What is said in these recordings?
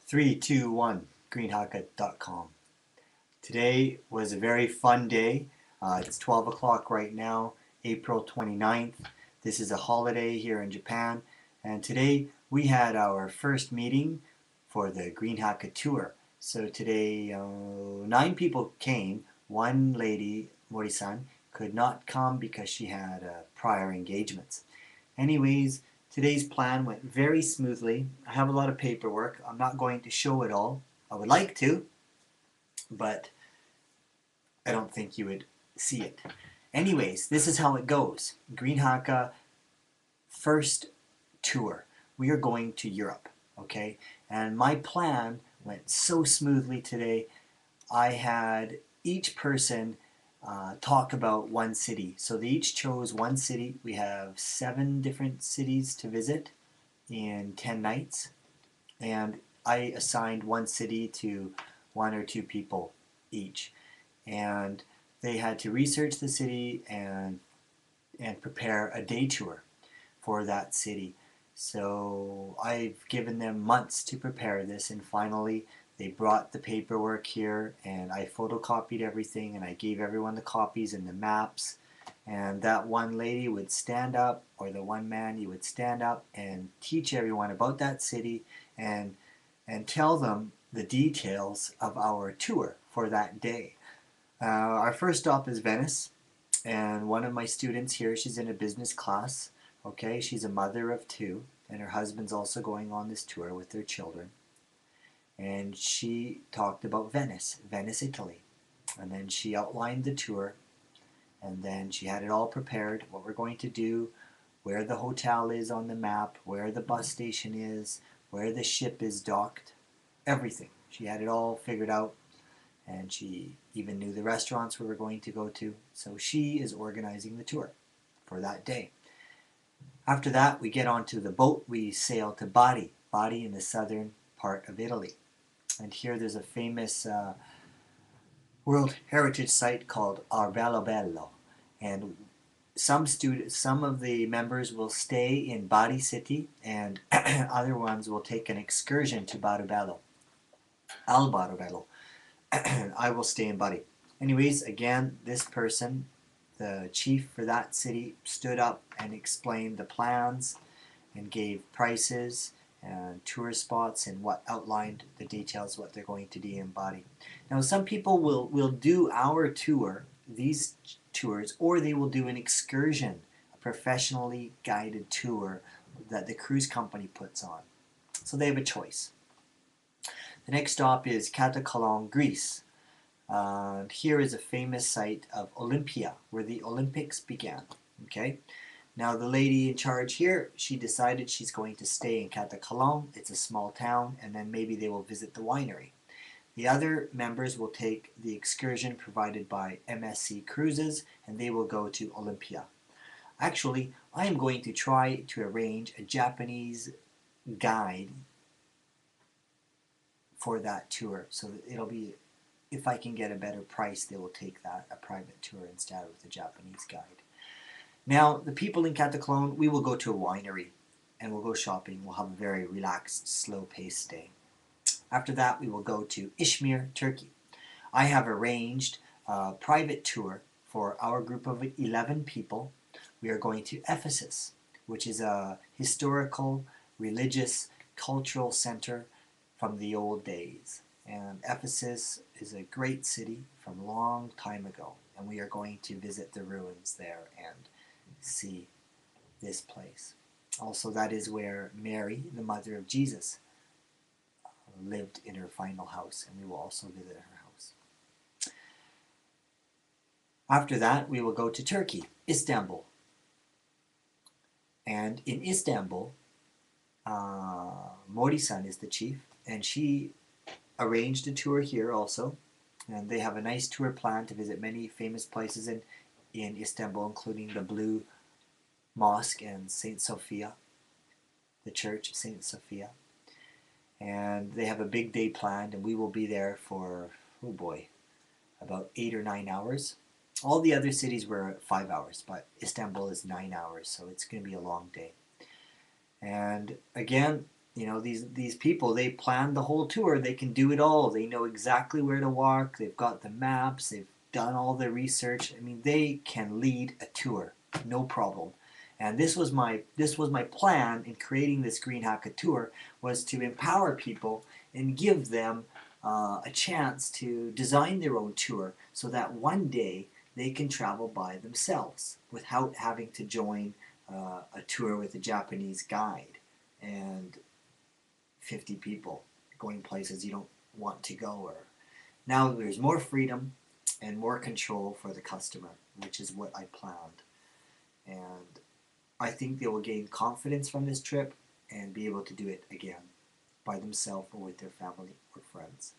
Three, two, one, greenhaka.com. Today was a very fun day. It's 12 o'clock right now, April 29th. This is a holiday here in Japan. And today we had our first meeting for the Greenhaka tour. So today 9 people came. One lady, Mori-san, could not come because she had prior engagements. Anyways, today's plan went very smoothly. I have a lot of paperwork. I'm not going to show it all. I would like to, but I don't think you would see it. Anyways, this is how it goes. Greenhaka first tour. We are going to Europe, okay? And my plan went so smoothly today. I had each person talk about one city. So they each chose one city. We have 7 different cities to visit in 10 nights. And I assigned one city to 1 or 2 people each. And they had to research the city and prepare a day tour for that city. So I've given them months to prepare this, and finally they brought the paperwork here, and I photocopied everything, and I gave everyone the copies and the maps. And that one lady would stand up, or the one man, he would stand up and teach everyone about that city and tell them the details of our tour for that day. Our first stop is Venice, and one of my students here, she's in a business class. Okay, she's a mother of 2, and her husband's also going on this tour with their children. And she talked about Venice, Italy. And then she outlined the tour, and then she had it all prepared, what we're going to do, where the hotel is on the map, where the bus station is, where the ship is docked, everything. She had it all figured out, and she even knew the restaurants we were going to go to. So she is organizing the tour for that day. After that, we get onto the boat. We sail to Bari, in the southern part of Italy. And here there's a famous World Heritage Site called Arbello Bello. And some of the members will stay in Bari city, and other ones will take an excursion to Barubello, Al Barubello. I will stay in Bari. Anyways, again, this person, the chief for that city, stood up and explained the plans and gave prices and tour spots and what outlined the details what they're going to do in Bari. Now, some people will do our tour, these tours, or they will do an excursion, a professionally guided tour that the cruise company puts on. So they have a choice. The next stop is Katakolon, Greece. Here is a famous site of Olympia, where the Olympics began. Okay, now the lady in charge here, she decided she's going to stay in Katakolon. It's a small town, and then maybe they will visit the winery. The other members will take the excursion provided by MSC Cruises, and they will go to Olympia. Actually, I am going to try to arrange a Japanese guide for that tour, so that it'll be, if I can get a better price, they will take that, a private tour instead of the Japanese guide. Now, the people in Kataklon, we will go to a winery and we'll go shopping. We'll have a very relaxed, slow-paced stay. After that, we will go to Izmir, Turkey. I have arranged a private tour for our group of 11 people. We are going to Ephesus, which is a historical, religious, cultural center from the old days. And Ephesus is a great city from a long time ago, and we are going to visit the ruins there and see this place. Also, that is where Mary, the mother of Jesus, lived in her final house, and we will also visit her house. After that, we will go to Turkey, Istanbul. And in Istanbul, Mori-san is the chief, and she arranged a tour here also, and they have a nice tour plan to visit many famous places in Istanbul, including the Blue Mosque and St. Sophia, the church of St. Sophia. And they have a big day planned, and we will be there for, oh boy, about 8 or 9 hours. All the other cities were 5 hours, but Istanbul is 9 hours, so it's going to be a long day. And again, you know, these people, they planned the whole tour. They can do it all. They know exactly where to walk. They've got the maps. They've done all the research. I mean, they can lead a tour, no problem. And this was my plan in creating this Green Haka tour, was to empower people and give them a chance to design their own tour, so that one day they can travel by themselves without having to join a tour with a Japanese guide and 50 people going places you don't want to go. Or now there's more freedom and more control for the customer, which is what I planned. And I think they will gain confidence from this trip and be able to do it again by themselves or with their family or friends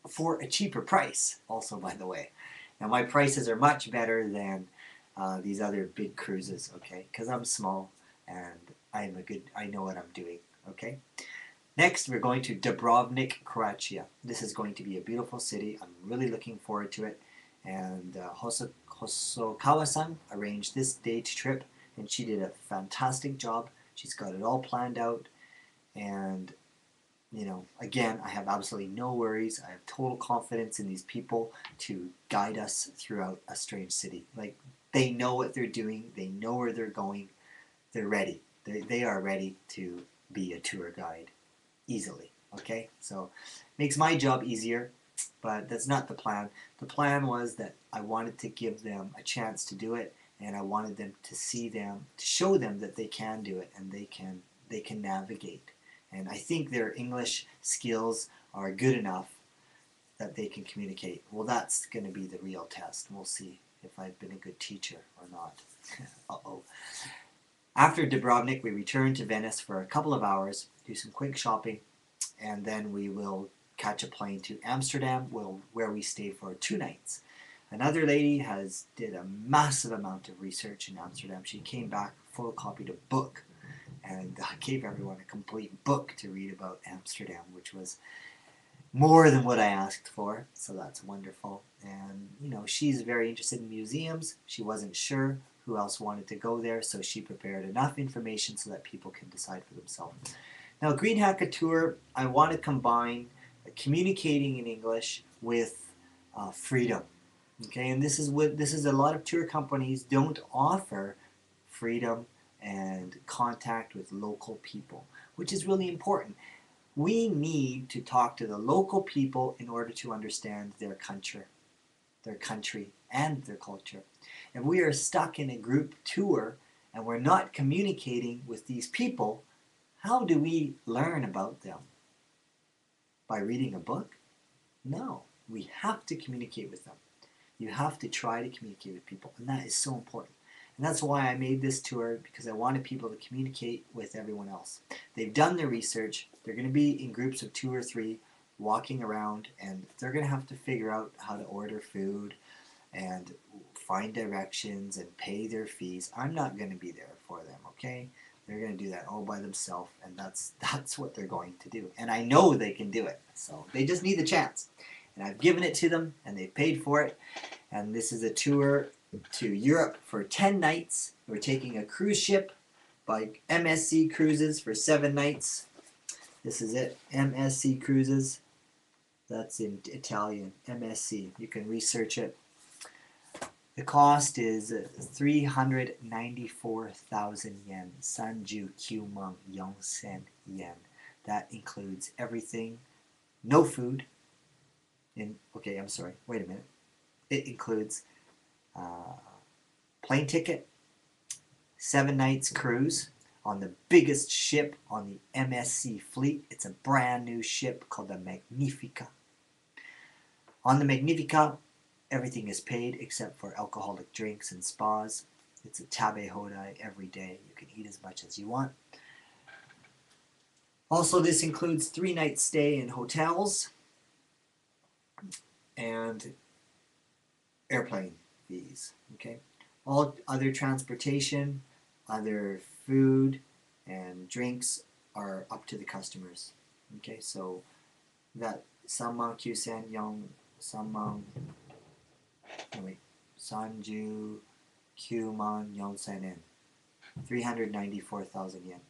for a cheaper price, also, by the way. Now my prices are much better than these other big cruises, okay, because I'm small and I know what I'm doing, okay. Next, we're going to Dubrovnik, Croatia. This is going to be a beautiful city. I'm really looking forward to it. And Hosokawa-san arranged this day trip, and she did a fantastic job. She's got it all planned out. And, you know, again, I have absolutely no worries. I have total confidence in these people to guide us throughout a strange city. Like, they know what they're doing. They know where they're going. They're ready. They are ready to be a tour guide easily. Okay, so makes my job easier, but that's not the plan. The plan was that I wanted to give them a chance to do it, and I wanted them to see them, to show them that they can do it, and they can navigate. And I think their English skills are good enough that they can communicate. Well, that's going to be the real test. We'll see if I've been a good teacher or not. Uh-oh. After Dubrovnik, we return to Venice for a couple of hours, do some quick shopping, and then we will catch a plane to Amsterdam, where we stay for 2 nights. Another lady did a massive amount of research in Amsterdam. She came back, photocopied a book, and gave everyone a complete book to read about Amsterdam, which was more than what I asked for, so that's wonderful. And, you know, she's very interested in museums. She wasn't sure who else wanted to go there, so she prepared enough information so that people can decide for themselves. Now, Green Haka Tour, I want to combine communicating in English with freedom. Okay, and this is a lot of tour companies don't offer freedom and contact with local people, which is really important. We need to talk to the local people in order to understand their country and their culture. If we are stuck in a group tour and we're not communicating with these people, how do we learn about them? By reading a book? No, we have to communicate with them. You have to try to communicate with people, and that is so important. And that's why I made this tour, because I wanted people to communicate with everyone else. They've done their research. They're going to be in groups of 2 or 3 walking around, and they're going to have to figure out how to order food and find directions and pay their fees. I'm not going to be there for them, okay? They're going to do that all by themselves, and that's what they're going to do. And I know they can do it, so they just need the chance. And I've given it to them, and they've paid for it. And this is a tour to Europe for 10 nights. We're taking a cruise ship by MSC Cruises for 7 nights. This is it, MSC Cruises. That's in Italian, MSC. You can research it. The cost is 394,000 yen, Sanju Kyumon Yonsen yen. That includes everything, no food. Okay, I'm sorry, wait a minute. It includes plane ticket, 7 nights cruise on the biggest ship on the MSC fleet. It's a brand new ship called the Magnifica. On the Magnifica, everything is paid except for alcoholic drinks and spas. It's a tabe hodai every day. You can eat as much as you want. Also, this includes 3 nights stay in hotels and airplane fees. Okay, all other transportation, other food, and drinks are up to the customers. Okay, so that Sanman Kyusen Yon Sanman. Wait, Sanju Kyuman Yonsen yen, 394,000 yen.